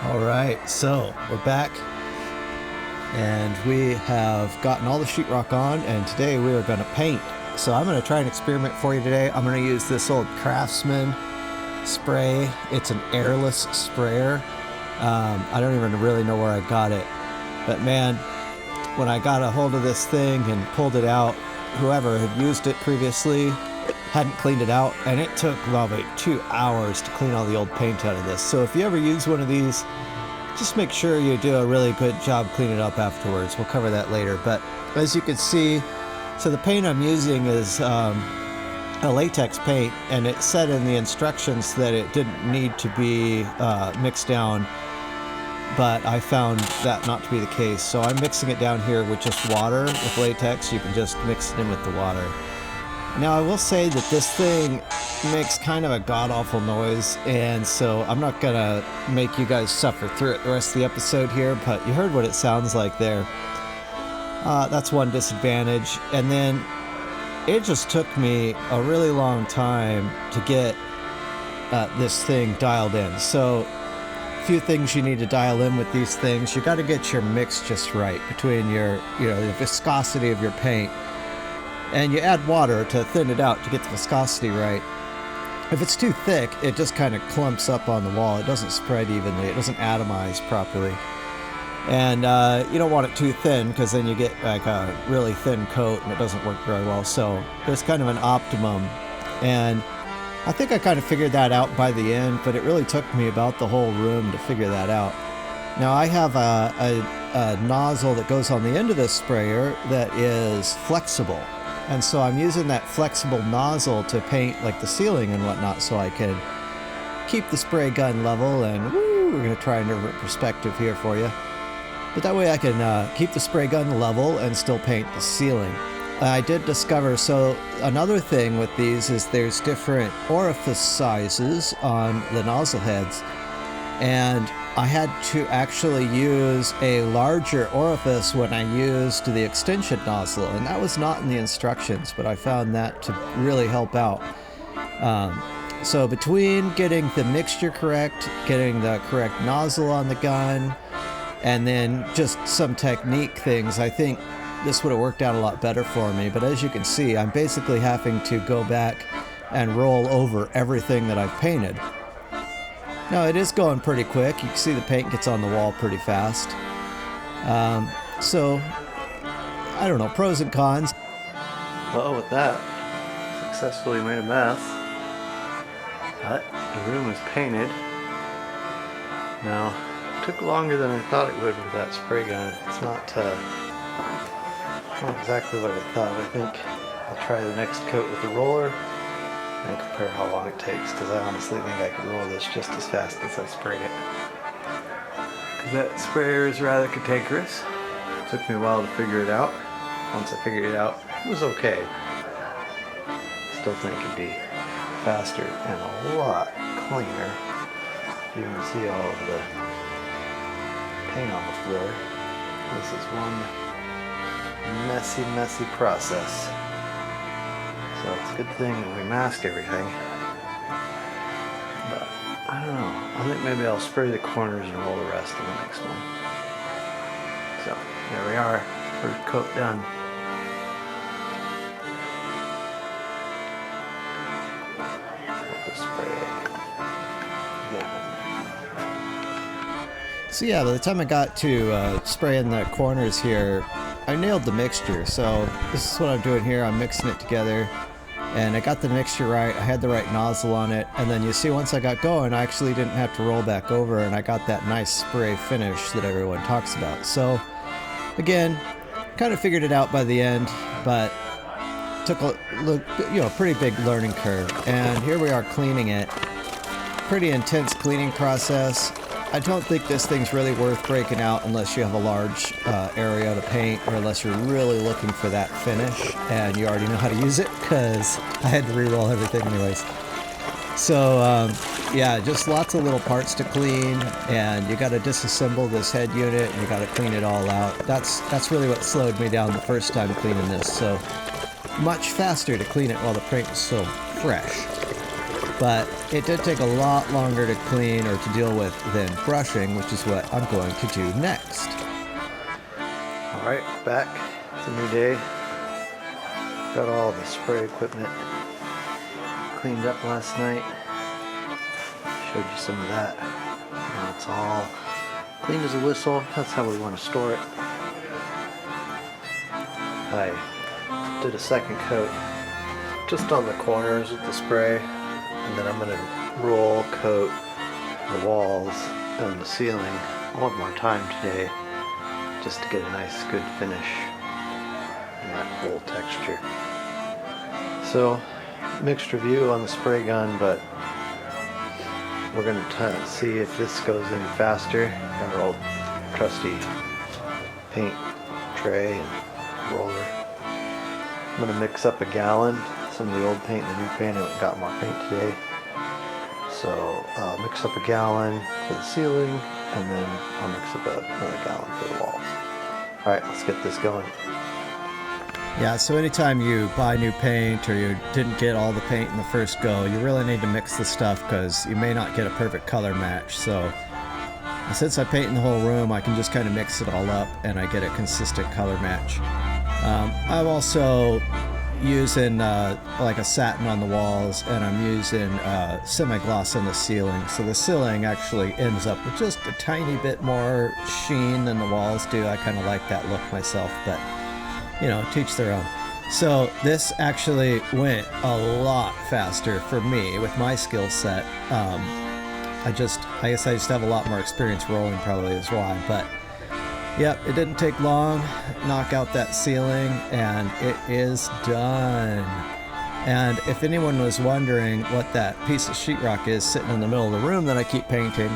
All right, so we're back and we have gotten all the sheetrock on, and today we are going to paint. So I'm going to try an experiment for you today. I'm going to use this old Craftsman spray. It's an airless sprayer. I don't even really know where I got it, but man, when I got a hold of this thing and pulled it out, whoever had used it previously hadn't cleaned it out, and it took probably 2 hours to clean all the old paint out of this. So if you ever use one of these, just make sure you do a really good job cleaning it up afterwards. We'll cover that later. But as you can see, so the paint I'm using is a latex paint, and it said in the instructions that it didn't need to be mixed down, but I found that not to be the case. So I'm mixing it down here with just water. With latex, you can just mix it in with the water. Now I will say that this thing makes kind of a god-awful noise, and so I'm not gonna make you guys suffer through it the rest of the episode here, but you heard what it sounds like there. That's one disadvantage. And then it just took me a really long time to get this thing dialed in. So a few things you need to dial in with these things. You got to get your mix just right between your, the viscosity of your paint. And you add water to thin it out to get the viscosity right. If it's too thick, it just kind of clumps up on the wall. It doesn't spread evenly. It doesn't atomize properly. And you don't want it too thin, because then you get like a really thin coat and it doesn't work very well. So there's kind of an optimum. And I think I kind of figured that out by the end, but it really took me about the whole room to figure that out. Now I have a nozzle that goes on the end of this sprayer that is flexible. And so I'm using that flexible nozzle to paint like the ceiling and whatnot, so I can keep the spray gun level. And woo, we're going to try a different perspective here for you. But that way I can keep the spray gun level and still paint the ceiling. I did discover, so another thing with these is there's different orifice sizes on the nozzle heads. And I had to actually use a larger orifice when I used the extension nozzle, and that was not in the instructions, but I found that to really help out. So between getting the mixture correct, getting the correct nozzle on the gun, and then just some technique things, I think this would have worked out a lot better for me. But as you can see, I'm basically having to go back and roll over everything that I've painted. Now it is going pretty quick. You can see the paint gets on the wall pretty fast. So, I don't know, pros and cons. Well, with that, successfully made a mess. But the room is painted. Now, it took longer than I thought it would with that spray gun. It's not exactly what I thought. I think I'll try the next coat with the roller and compare how long it takes, because I honestly think I could roll this just as fast as I sprayed it. Because that sprayer is rather cantankerous. It took me a while to figure it out. Once I figured it out, it was okay. Still think it'd be faster and a lot cleaner. You can see all of the paint on the floor. This is one messy process. So it's a good thing that we masked everything. But I don't know. I think maybe I'll spray the corners and roll the rest in the next one. So there we are. First coat done. So yeah, by the time I got to spraying the corners here, I nailed the mixture. So this is what I'm doing here. I'm mixing it together, and I got the mixture right. I had the right nozzle on it, and then you see once I got going, I actually didn't have to roll back over, and I got that nice spray finish that everyone talks about. So again, kind of figured it out by the end, but took a pretty big learning curve. And here we are cleaning it. Pretty intense cleaning process. I don't think this thing's really worth breaking out unless you have a large area to paint, or unless you're really looking for that finish and you already know how to use it, because I had to re-roll everything anyways. So yeah, just lots of little parts to clean, and you got to disassemble this head unit and you got to clean it all out. That's really what slowed me down the first time cleaning this. So much faster to clean it while the paint was so fresh. but it did take a lot longer to clean or to deal with than brushing, which is what I'm going to do next. All right, back. It's a new day. Got all the spray equipment cleaned up last night. Showed you some of that. Now it's all clean as a whistle. That's how we want to store it. I did a second coat just on the corners with the spray, and then I'm going to roll coat the walls and the ceiling one more time today just to get a nice good finish in that whole texture. So mixed review on the spray gun, but we're going to see if this goes any faster. Got our old trusty paint tray and roller. I'm going to mix up a gallon, some of the old paint and the new paint. I got more paint today. So I'll mix up a gallon for the ceiling, and then I'll mix up another gallon for the walls. Alright, let's get this going. Yeah, so anytime you buy new paint or you didn't get all the paint in the first go, you really need to mix the stuff because you may not get a perfect color match. So since I paint in the whole room, I can just kind of mix it all up and I get a consistent color match. I'm also using like a satin on the walls, and I'm using semi-gloss on the ceiling. So the ceiling actually ends up with just a tiny bit more sheen than the walls do. I kind of like that look myself, but you know, teach their own. So this actually went a lot faster for me with my skill set. I guess I just have a lot more experience rolling, probably is why, but yep, it didn't take long. Knock out that ceiling and it is done. And if anyone was wondering what that piece of sheetrock is sitting in the middle of the room that I keep painting,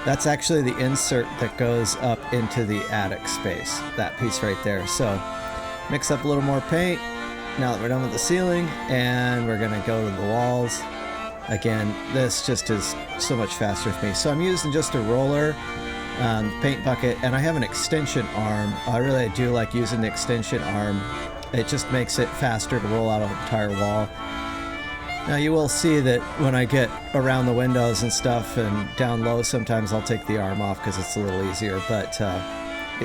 that's actually the insert that goes up into the attic space, that piece right there. So mix up a little more paint now that we're done with the ceiling, and we're gonna go to the walls. Again, this just is so much faster for me. So I'm using just a roller, paint bucket, and I have an extension arm. I really do like using the extension arm. It just makes it faster to roll out an entire wall. Now you will see that when I get around the windows and stuff and down low, sometimes I'll take the arm off because it's a little easier, but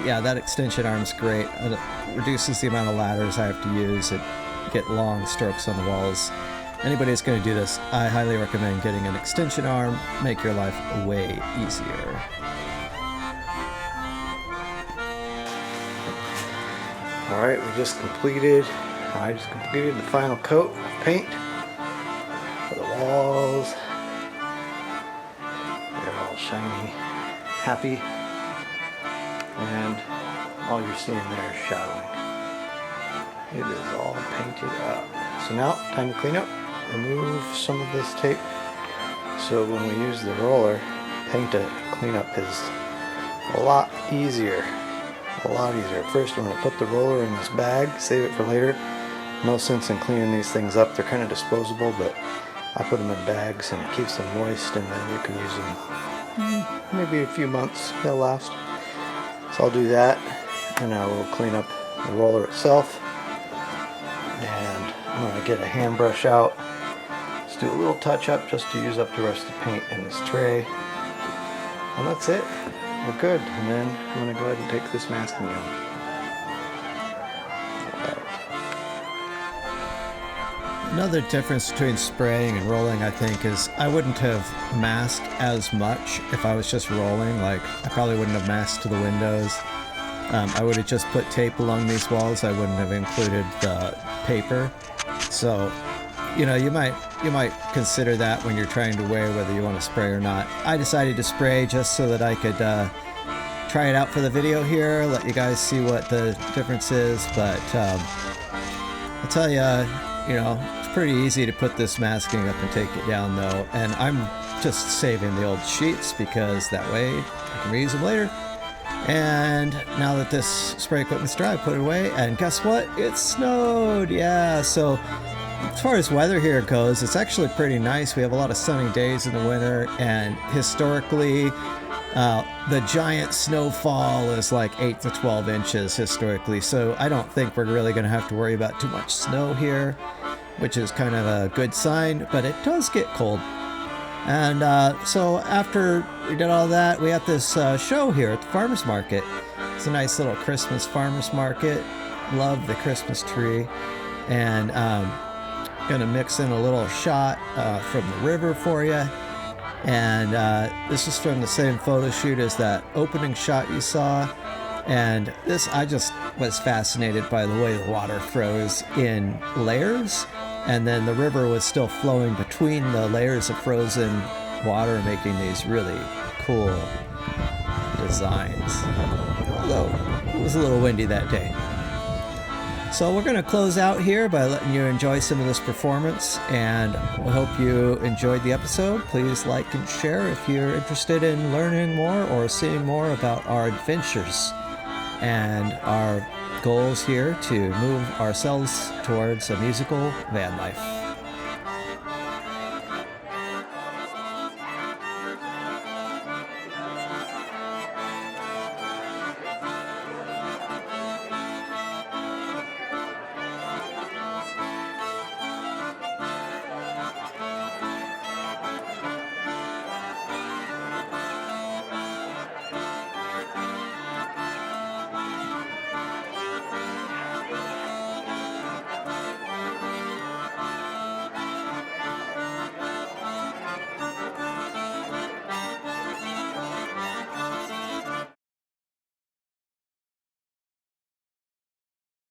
yeah, that extension arm is great. It reduces the amount of ladders I have to use and get long strokes on the walls. Anybody that's going to do this, I highly recommend getting an extension arm. Make your life way easier. Alright, I just completed the final coat of paint for the walls. They're all shiny, happy, and all you're seeing there is shadowing. It is all painted up. So now, time to clean up. Remove some of this tape. So when we use the roller, paint to clean up is a lot easier. First, I'm going to put the roller in this bag, save it for later. No sense in cleaning these things up. They're kind of disposable, but I put them in bags and it keeps them moist, and then you can use them maybe a few months. They'll last. So I'll do that, and I will clean up the roller itself. And I'm going to get a hand brush out. Just do a little touch up just to use up the rest of the paint in this tray. And that's it. We're good. And then I'm going to go ahead and take this masking gun. Another difference between spraying and rolling, I think, is I wouldn't have masked as much if I was just rolling. Like, I probably wouldn't have masked to the windows. I would have just put tape along these walls. I wouldn't have included the paper. So, you know, you might consider that when you're trying to weigh whether you want to spray or not. I decided to spray just so that I could try it out for the video here, let you guys see what the difference is. But I'll tell you, you know, it's pretty easy to put this masking up and take it down though. And I'm just saving the old sheets because that way I can reuse them later. And now that this spray equipment's dry, I put it away, and guess what? It snowed! Yeah, so as far as weather here goes, it's actually pretty nice. We have a lot of sunny days in the winter, and historically, the giant snowfall is like 8 to 12 inches historically, so I don't think we're really going to have to worry about too much snow here. which is kind of a good sign, but it does get cold. And so after we did all that, we had this show here at the farmers market. It's a nice little Christmas farmers market. Love the Christmas tree. And gonna mix in a little shot from the river for you. And this is from the same photo shoot as that opening shot you saw. And this, I just was fascinated by the way the water froze in layers, and then the river was still flowing between the layers of frozen water, making these really cool designs. Although it was a little windy that day. So we're going to close out here by letting you enjoy some of this performance, and we hope you enjoyed the episode. Please like and share if you're interested in learning more or seeing more about our adventures and our goals here to move ourselves towards a musical van life.